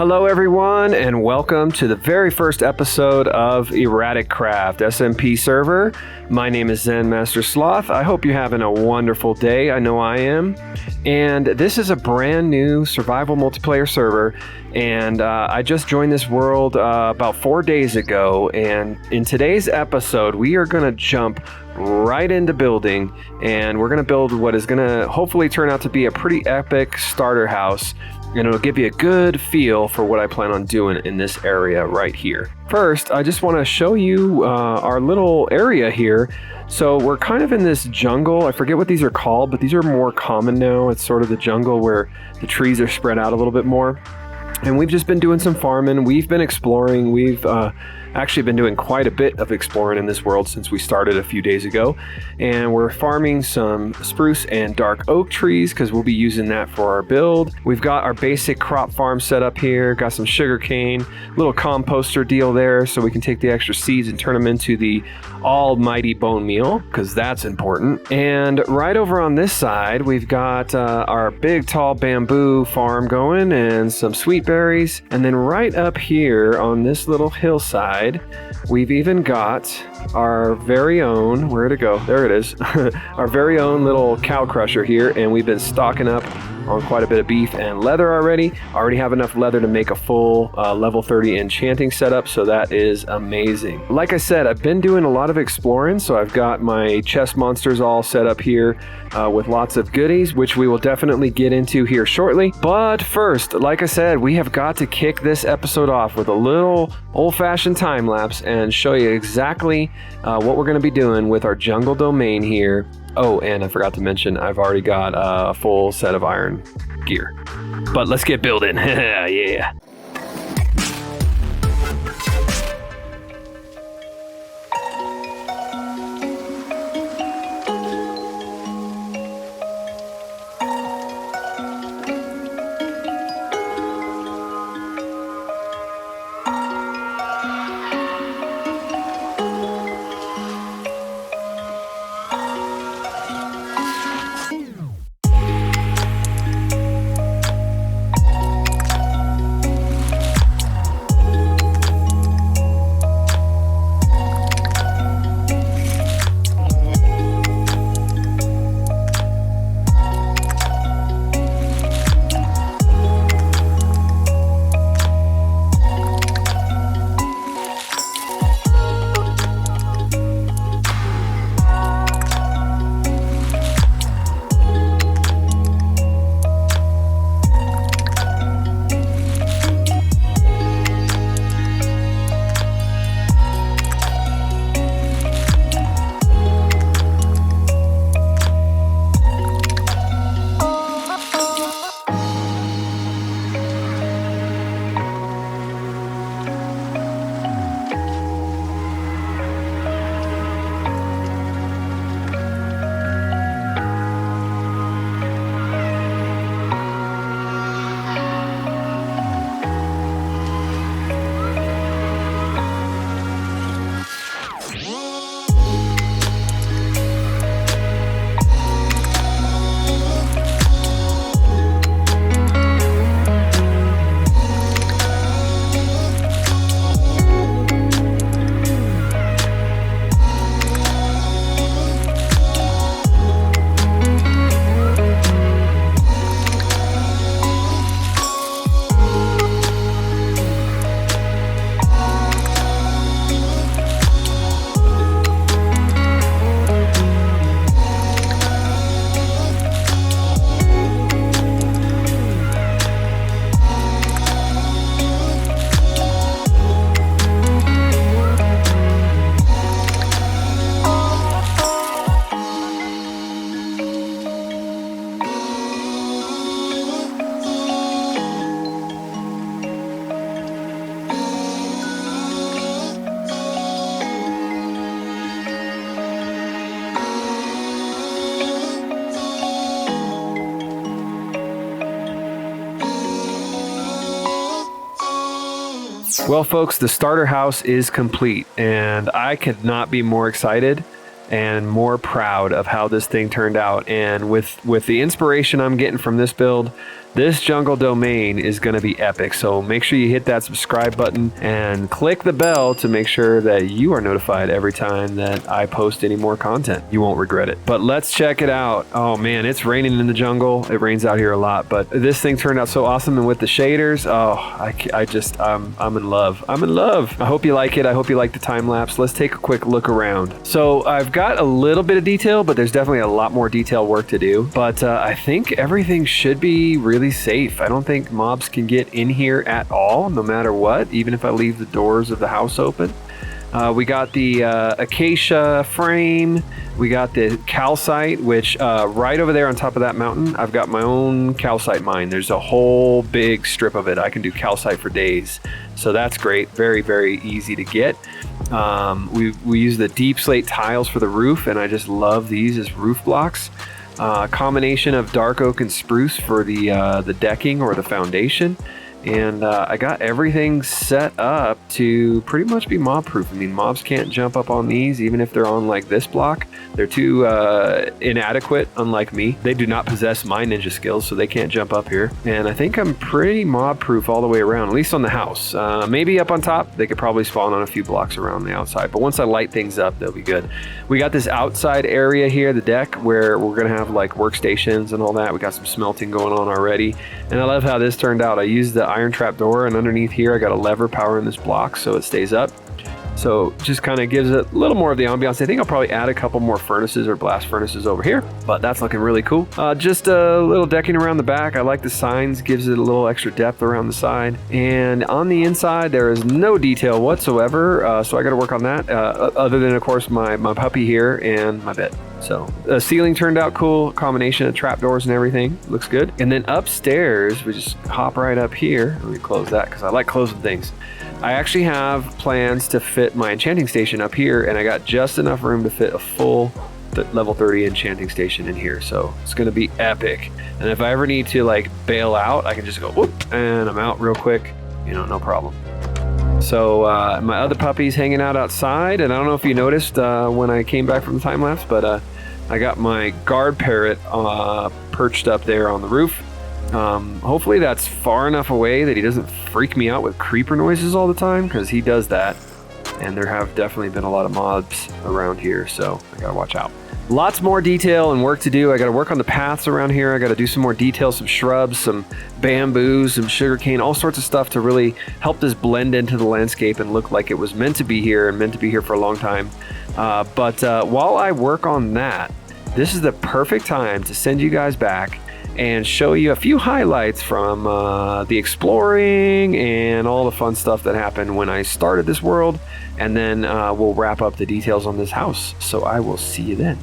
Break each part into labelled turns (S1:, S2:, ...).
S1: Hello everyone, and welcome to the very first episode of ErraticCraft SMP server. My name is Zen Master Sloth. I hope you're having a wonderful day. I know I am. And this is a brand new survival multiplayer server, and I just joined this world about 4 days ago. And in today's episode, we are going to jump right into building, and we're going to build what is going to hopefully turn out to be a pretty epic starter house. And it'll give you a good feel for what I plan on doing in this area right here. First, I just want to show you our little area here. So we're kind of in this jungle. I forget what these are called, but these are more common now. It's sort of the jungle where the trees are spread out a little bit more. And we've just been doing some farming. We've been exploring. We've actually been doing quite a bit of exploring in this world since we started a few days ago. And we're farming some spruce and dark oak trees because we'll be using that for our build. We've got our basic crop farm set up here. Got some sugar cane, little composter deal there so we can take the extra seeds and turn them into the almighty bone meal, because that's important. And right over on this side, we've got our big tall bamboo farm going and some sweet berries. And then right up here on this little hillside, we've even got our very own, where'd it go? There it is. Our very own little cow crusher here, and we've been stocking up on quite a bit of beef and leather already. Already have enough leather to make a full level 30 enchanting setup, so that is amazing. Like I said, I've been doing a lot of exploring, so I've got my chest monsters all set up here with lots of goodies, which we will definitely get into here shortly. But first, like I said, we have got to kick this episode off with a little old-fashioned time lapse and show you exactly what we're going to be doing with our jungle domain here. Oh, and I forgot to mention, I've already got a full set of iron gear. But let's get building. Yeah. Well, folks, the starter house is complete, and I could not be more excited and more proud of how this thing turned out. And with the inspiration I'm getting from this build, This jungle domain is going to be epic. So make sure you hit that subscribe button and click the bell to make sure that you are notified every time that I post any more content. You won't regret it. But let's check it out. Oh man, it's raining in the jungle. It rains out here a lot, but this thing turned out so awesome. And with the shaders, I'm in love. I'm in love. I hope you like it. I hope you like the time lapse. Let's take a quick look around. So I've got a little bit of detail, but there's definitely a lot more detail work to do. But I think everything should be really safe. I don't think mobs can get in here at all, no matter what, even if I leave the doors of the house open. We got the acacia frame. We got the calcite, which right over there on top of that mountain, I've got my own calcite mine. There's a whole big strip of it. I can do calcite for days. So that's great. Very, very easy to get. We use the deep slate tiles for the roof, and I just love these as roof blocks. Combination of dark oak and spruce for the decking or the foundation. And I got everything set up to pretty much be mob proof. I mean, mobs can't jump up on these, even if they're on like this block. They're too inadequate, unlike me. They do not possess my ninja skills, so they can't jump up here. And I think I'm pretty mob proof all the way around, at least on the house. Maybe up on top, they could probably spawn on a few blocks around the outside. But once I light things up, they'll be good. We got this outside area here, the deck, where we're gonna have like workstations and all that. We got some smelting going on already. And I love how this turned out. I used the iron trap door, and underneath here I got a lever powering this block so it stays up. So just kind of gives it a little more of the ambiance. I think I'll probably add a couple more furnaces or blast furnaces over here, but that's looking really cool. Just a little decking around the back. I like the signs, gives it a little extra depth around the side. And on the inside, there is no detail whatsoever, so I got to work on that, other than, of course, my puppy here and my bed. So the ceiling turned out cool, combination of trapdoors and everything. Looks good. And then upstairs, we just hop right up here. Let me close that because I like closing things. I actually have plans to fit my enchanting station up here, and I got just enough room to fit a full level 30 enchanting station in here. So it's going to be epic. And if I ever need to like bail out, I can just go whoop and I'm out real quick, you know, no problem. So my other puppy's hanging out outside, and I don't know if you noticed when I came back from the time lapse, but I got my guard parrot perched up there on the roof. Hopefully that's far enough away that he doesn't freak me out with creeper noises all the time, because he does that, and there have definitely been a lot of mobs around here, so I gotta watch out. Lots more detail and work to do. I gotta work on the paths around here. I gotta do some more detail, some shrubs, some bamboos, some sugarcane, all sorts of stuff to really help this blend into the landscape and look like it was meant to be here and meant to be here for a long time. But while I work on that, this is the perfect time to send you guys back and show you a few highlights from the exploring and all the fun stuff that happened when I started this world, and then we'll wrap up the details on this house. So I will see you then.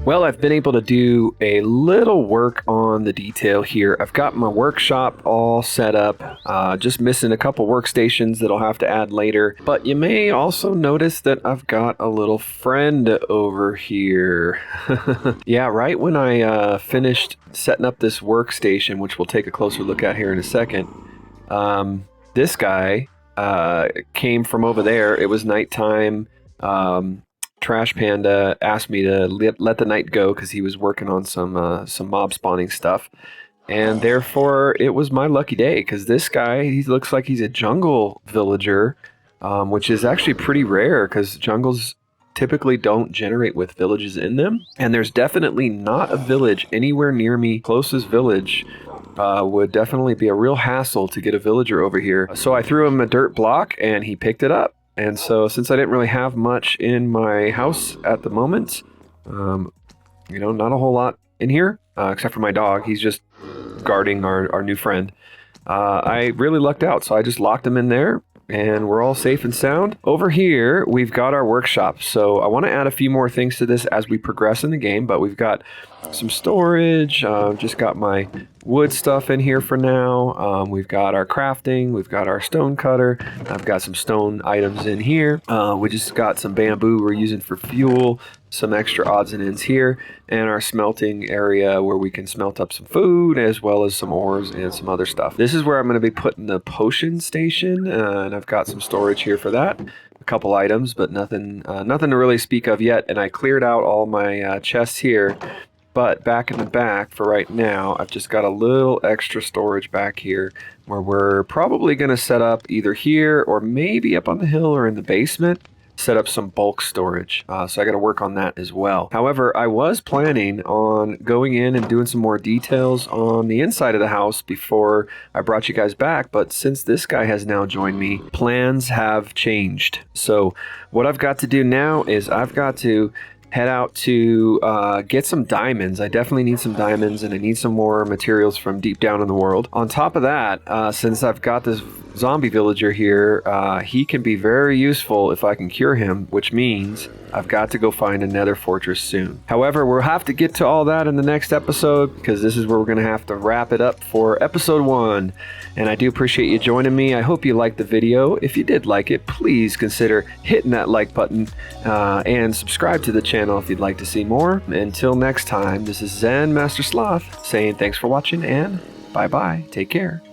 S1: Well, I've been able to do a little work on the detail here. I've got my workshop all set up, just missing a couple workstations that I'll have to add later. But you may also notice that I've got a little friend over here. Yeah, right when I finished setting up this workstation, which we'll take a closer look at here in a second, this guy came from over there. It was nighttime. Trash Panda asked me to let the night go because he was working on some mob spawning stuff, and therefore it was my lucky day because this guy, he looks like he's a jungle villager, which is actually pretty rare because jungles typically don't generate with villages in them, and there's definitely not a village anywhere near me. Closest village would definitely be a real hassle to get a villager over here. So I threw him a dirt block and he picked it up. And so since I didn't really have much in my house at the moment, not a whole lot in here, except for my dog. He's just guarding our new friend. I really lucked out, so I just locked him in there, and we're all safe and sound. Over here, we've got our workshop. So I want to add a few more things to this as we progress in the game, but we've got some storage, just got my wood stuff in here for now. We've got our crafting, we've got our stone cutter, I've got some stone items in here. We just got some bamboo we're using for fuel, some extra odds and ends here, and our smelting area where we can smelt up some food as well as some ores and some other stuff. This is where I'm going to be putting the potion station, and I've got some storage here for that. A couple items, but nothing to really speak of yet. And I cleared out all my chests here. But back in the back for right now, I've just got a little extra storage back here where we're probably going to set up either here or maybe up on the hill or in the basement, set up some bulk storage. So I got to work on that as well. However, I was planning on going in and doing some more details on the inside of the house before I brought you guys back. But since this guy has now joined me, plans have changed. So what I've got to do now is I've got to head out to get some diamonds. I definitely need some diamonds, and I need some more materials from deep down in the world. On top of that, since I've got this zombie villager here, he can be very useful if I can cure him, which means I've got to go find a nether fortress soon. However, we'll have to get to all that in the next episode because this is where we're going to have to wrap it up for episode 1. And I do appreciate you joining me. I hope you liked the video. If you did like it, please consider hitting that like button and subscribe to the channel if you'd like to see more. Until next time, this is Zen Master Sloth saying thanks for watching and bye-bye. Take care.